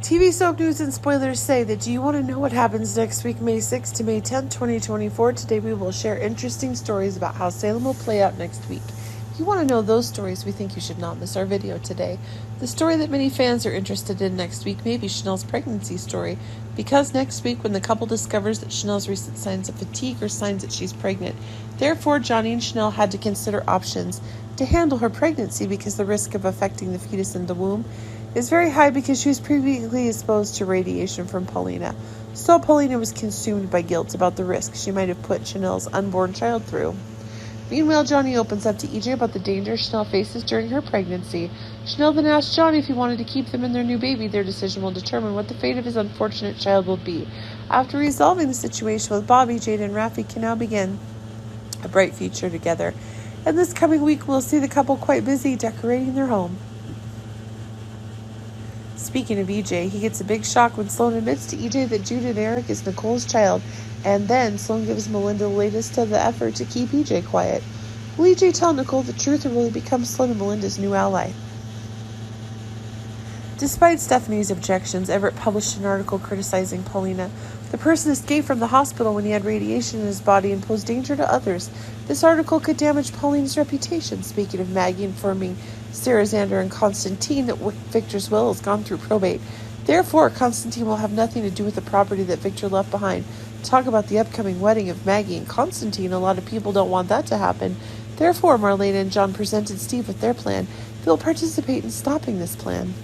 TV soap news and spoilers say that do you want to know what happens next week, May 6th to May 10th, 2024? Today we will share interesting stories about how Salem will play out next week. If you want to know those stories, we think you should not miss our video today. The story that many fans are interested in next week may be Chanel's pregnancy story, because next week when the couple discovers that Chanel's recent signs of fatigue are signs that she's pregnant. Therefore, Johnny and Chanel had to consider options to handle her pregnancy because the risk of affecting the fetus in the womb is very high because she was previously exposed to radiation from Paulina. So Paulina was consumed by guilt about the risk she might have put Chanel's unborn child through. Meanwhile, Johnny opens up to EJ about the danger Chanel faces during her pregnancy. Chanel then asks Johnny if he wanted to keep them and their new baby. Their decision will determine what the fate of his unfortunate child will be. After resolving the situation with Bobby, Jade and Rafi can now begin a bright future together. And this coming week, we'll see the couple quite busy decorating their home. Speaking of EJ, he gets a big shock when Sloan admits to EJ that Jude and Eric is Nicole's child, and then Sloan gives Melinda the latest of the effort to keep EJ quiet. Will EJ tell Nicole the truth or will he become Sloan and Melinda's new ally? Despite Stephanie's objections, Everett published an article criticizing Paulina. The person escaped from the hospital when he had radiation in his body and posed danger to others. This article could damage Paulina's reputation. Speaking of Maggie informing Sarah, Xander, and Constantine that Victor's will has gone through probate. Therefore, Constantine will have nothing to do with the property that Victor left behind. Talk about the upcoming wedding of Maggie and Constantine. A lot of people don't want that to happen. Therefore, Marlena and John presented Steve with their plan. They'll participate in stopping this plan.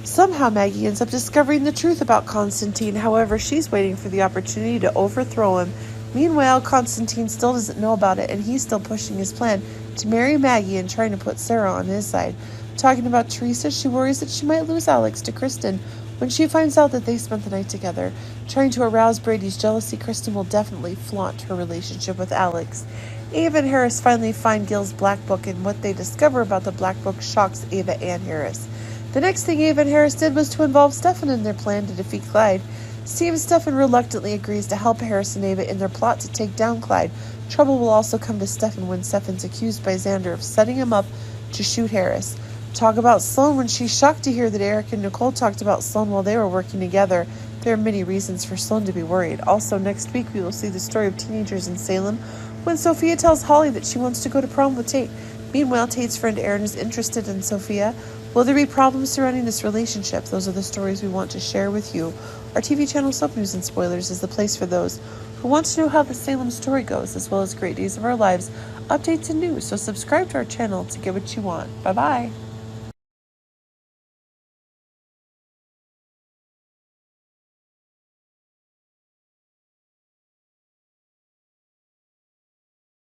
Somehow Maggie ends up discovering the truth about Constantine. However, she's waiting for the opportunity to overthrow him. Meanwhile, Constantine still doesn't know about it, and he's still pushing his plan to marry Maggie and trying to put Sarah on his side. Talking about Teresa, she worries that she might lose Alex to Kristen. When she finds out that they spent the night together, trying to arouse Brady's jealousy, Kristen will definitely flaunt her relationship with Alex. Ava and Harris finally find Gil's Black Book, and what they discover about the Black Book shocks Ava and Harris. The next thing Ava and Harris did was to involve Stefan in their plan to defeat Clyde. Steve and Stefan reluctantly agrees to help Harris and Ava in their plot to take down Clyde. Trouble will also come to Stefan when Stefan's accused by Xander of setting him up to shoot Harris. Talk about Sloan when she's shocked to hear that Eric and Nicole talked about Sloan while they were working together. There are many reasons for Sloan to be worried. Also, next week we will see the story of teenagers in Salem when Sophia tells Holly that she wants to go to prom with Tate. Meanwhile, Tate's friend Aaron is interested in Sophia. Will there be problems surrounding this relationship? Those are the stories we want to share with you. Our TV channel Soap News and Spoilers is the place for those who want to know how the Salem story goes, as well as great days of our lives, updates, and news. So subscribe to our channel to get what you want. Bye-bye.